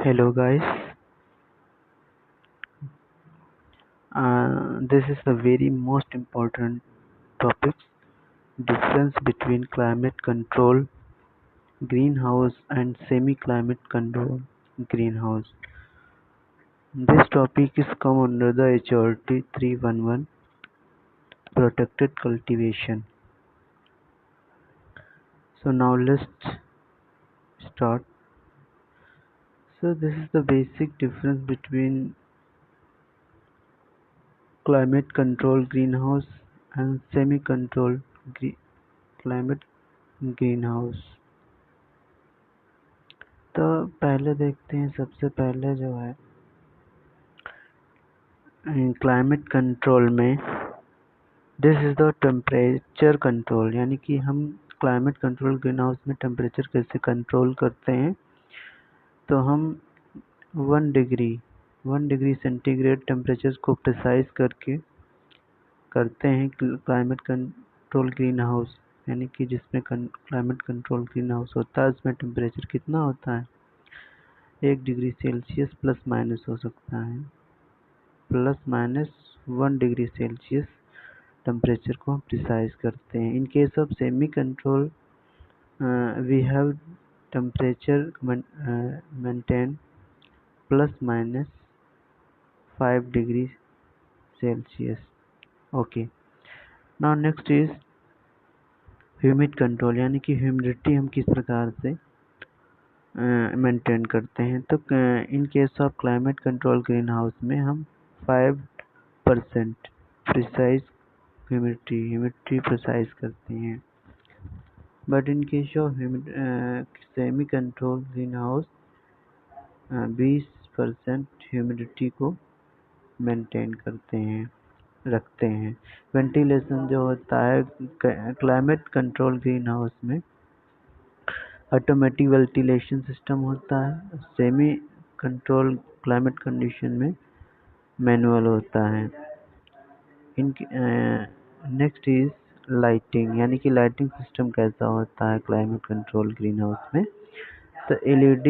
Hello guys, this is the very most important topic, difference between climate control greenhouse and semi-climate control greenhouse. This topic is come under the HRT 311 protected cultivation. So now let's start. So this is the basic difference between climate control greenhouse and semi-control climate greenhouse. तो पहले देखते हैं, सबसे पहले जो है climate control में this is the temperature control, यानी कि हम क्लाइमेट कंट्रोल ग्रीन हाउस में टेम्परेचर कैसे कंट्रोल करते हैं। तो हम 1 डिग्री सेंटीग्रेड टेम्परेचर को प्रिसाइज करके करते हैं क्लाइमेट कंट्रोल ग्रीन हाउस, यानी कि जिसमें क्लाइमेट कंट्रोल ग्रीन हाउस होता है उसमें टेम्परेचर कितना होता है 1 डिग्री सेल्सियस प्लस माइनस हो सकता है, plus minus 1 degree Celsius temperature को हम प्रिसाइज करते हैं। इन case of semi control we have temperature maintain plus minus 5 degree Celsius. Okay, now next is humid control, यानी कि ह्यूमिडिटी हम किस प्रकार से मेंटेन करते हैं। तो in case of climate control green house में हम 5% प्रिसाइज ह्यूमिडिटी प्रिसाइज करते हैं। But in case of semi control green house 20% humidity को मेंटेन करते हैं, रखते हैं। वेंटिलेशन जो होता है क्लाइमेट कंट्रोल ग्रीन हाउस में ऑटोमेटिक वेंटिलेशन सिस्टम होता है, सेमी कंट्रोल क्लाइमेट कंडीशन में मैनुअल होता है। नेक्स्ट इज लाइटिंग, यानी कि लाइटिंग सिस्टम कैसा होता है क्लाइमेट कंट्रोल ग्रीन हाउस में। तो LED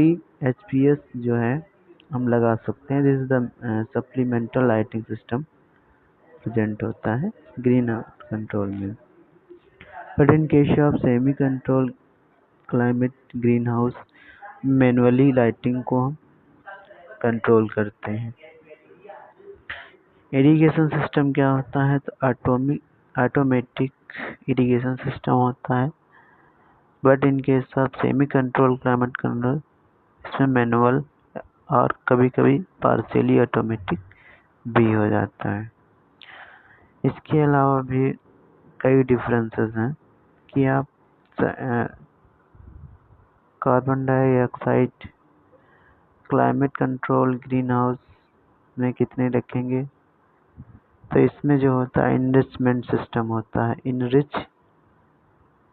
HPS जो है हम लगा सकते हैं। This is the supplemental lighting system present होता है ग्रीन हाउस कंट्रोल में। But in case of semi control climate green house manually lighting को हम कंट्रोल करते हैं। इरिगेशन सिस्टम क्या होता है, तो ऑटोमेटिक इरिगेशन सिस्टम होता है। But in case of semi control climate control इसमें मैनुअल और कभी कभी पार्शियली ऑटोमेटिक भी हो जाता है। इसके अलावा भी कई डिफरेंसेस हैं कि आप carbon dioxide climate control green house में कितने रखेंगे। तो इसमें जो होता है इनरिचमेंट सिस्टम होता है,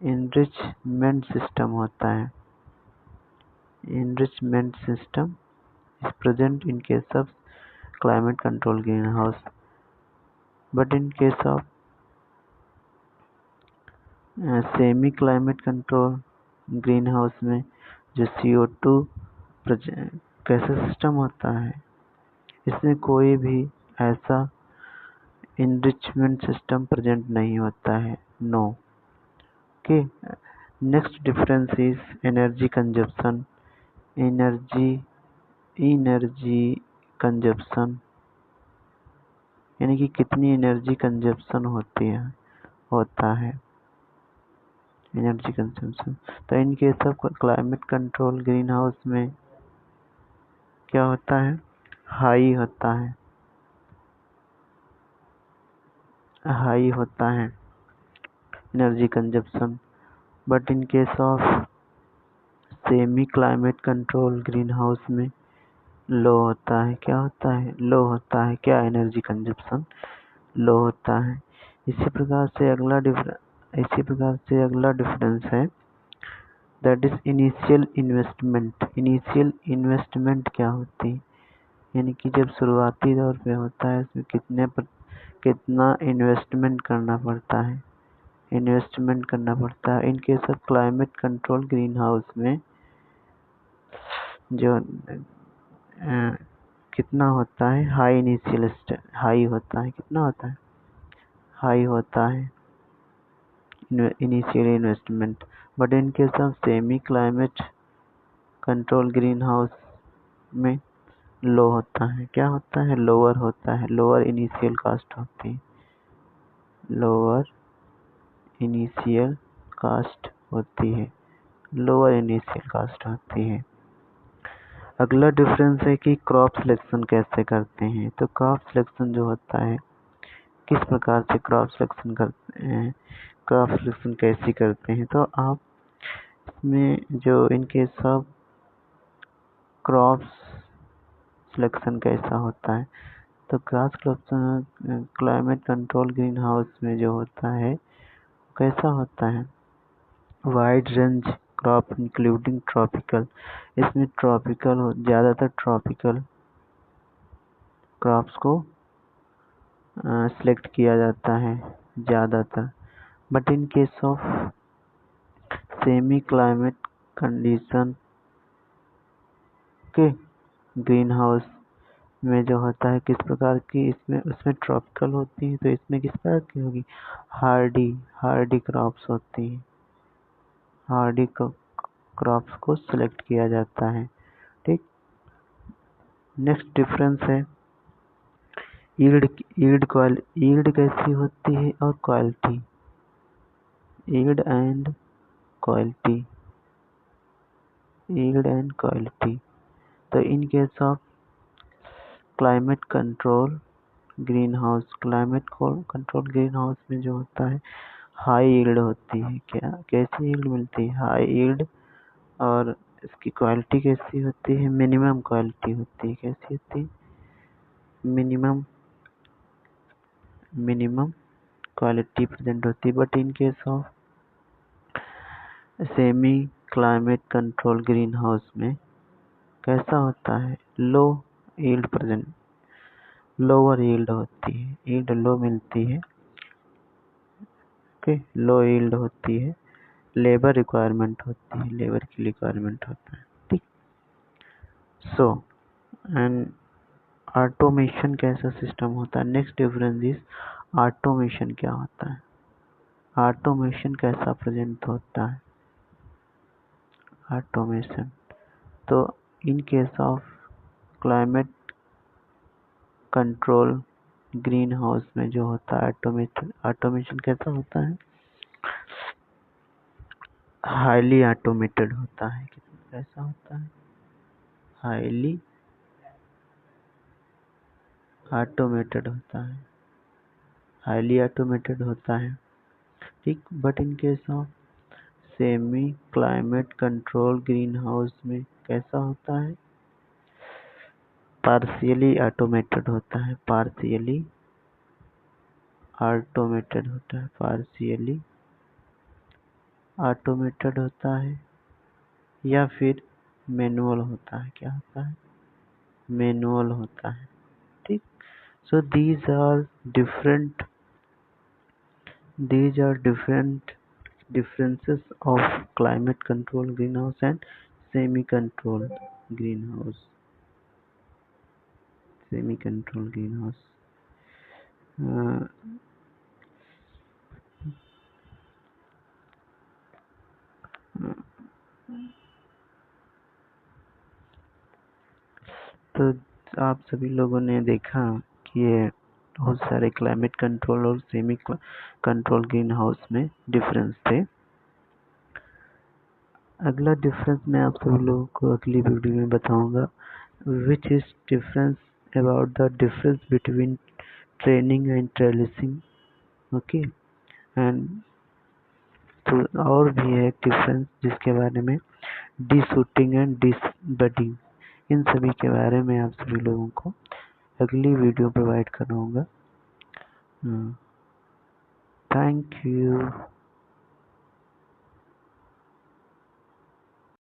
इनरिचमेंट सिस्टम होता है। Enrichment system is present in case of climate control greenhouse, but in case of semi climate control greenhouse में जो CO2 कैसा सिस्टम होता है, इसमें कोई भी ऐसा इनरिचमेंट सिस्टम प्रेजेंट नहीं होता है, no. Okay, next difference is energy consumption. Energy consumption यानी कि कितनी एनर्जी कंजप्शन होता है एनर्जी कंजप्शन। तो in case of climate control green house में क्या होता है, हाई होता है energy consumption. But in case of semi climate control green house में लो होता है। क्या होता है, लो होता है। क्या, एनर्जी कंजप्शन लो होता है। इसी प्रकार से अगला डिफरेंस है that is initial investment. Initial investment क्या होती है, यानी कि जब शुरुआती दौर पे होता है इसमें कितना इन्वेस्टमेंट करना पड़ता है। इन case of climate control green house में जो कितना होता है, हाई इनिशियल हाई होता है, कितना होता है, हाई होता है initial investment. But in case of semi climate control green house में लो होता है, क्या होता है, लोअर होता है, लोअर इनिशियल कास्ट होती है, लोअर इनिशियल कास्ट होती है, लोअर इनिशियल कास्ट होती है। अगला डिफरेंस है कि क्रॉप सिलेक्शन कैसे करते हैं। तो क्रॉप सिलेक्शन जो होता है, किस प्रकार से क्रॉप सिलेक्शन करते हैं, क्रॉप सिलेक्शन कैसे करते हैं। तो आप इसमें जो इनके सब क्रॉप सिलेक्शन कैसा होता है, तो crop selection climate control green house में जो होता है कैसा होता है, wide range crop including tropical. इसमें ट्रॉपिकल ज़्यादातर ट्रॉपिकल क्रॉप्स को सिलेक्ट किया जाता है ज़्यादातर। But in case of semi climate condition के ग्रीन हाउस में जो होता है किस प्रकार की, इसमें उसमें ट्रॉपिकल होती है, तो इसमें किस प्रकार की होगी, हार्डी क्रॉप्स होती हैं, हार्डी क्रॉप्स को सिलेक्ट किया जाता है। ठीक, नेक्स्ट डिफरेंस है यील्ड कैसी होती है और quality, yield and quality, yield and quality. तो in case of climate control green house, climate control green house में जो होता है हाई यील्ड होती है, क्या कैसी यील्ड मिलती है, हाई यील्ड। और इसकी क्वालिटी कैसी होती है, मिनिमम क्वालिटी होती है, कैसी होती है, मिनिमम क्वालिटी प्रेजेंट होती है। But in case of semi climate control green house में कैसा होता है, लो यील्ड प्रेजेंट, लोअर यील्ड होती है, यील्ड लो मिलती है, ओके, लो यील्ड होती है, लेबर रिक्वायरमेंट होती है, लेबर की रिक्वायरमेंट होता है। ठीक, सो एंड ऑटोमेशन कैसा सिस्टम होता है। नेक्स्ट डिफरेंस इज ऑटोमेशन क्या होता है, ऑटोमेशन कैसा प्रेजेंट होता है, ऑटोमेशन। तो in case of climate control green house में जो होता है ऑटोमेशन कैसा होता है, हाईली ऑटोमेटेड होता है, कैसा होता है, हाईली ऑटोमेटेड होता है, हाईली ऑटोमेटेड होता है। ठीक, but in case of semi climate control green house में कैसा होता है, पार्शियली ऑटोमेटेड होता है, पार्शियली ऑटोमेटेड होता है, पार्शियली ऑटोमेटेड होता है, या फिर मैनुअल होता है, क्या होता है, मैनुअल होता है। ठीक, सो these are different differences of climate control greenhouse and semi controlled greenhouse, semi controlled greenhouse। अ, तो आप सभी लोगों ने देखा कि ये बहुत सारे क्लाइमेट कंट्रोल और सेमी कंट्रोल ग्रीन हाउस में डिफरेंस थे। अगला डिफरेंस मैं आप सभी लोगों को अगली वीडियो में बताऊंगा, which is difference about the difference between training and trellising, okay. And तो और भी है डिफरेंस जिसके बारे में डिशूटिंग एंड डिसबडिंग, इन सभी के बारे में आप सभी लोगों को अगली वीडियो प्रोवाइड कराऊंगा। Thank you.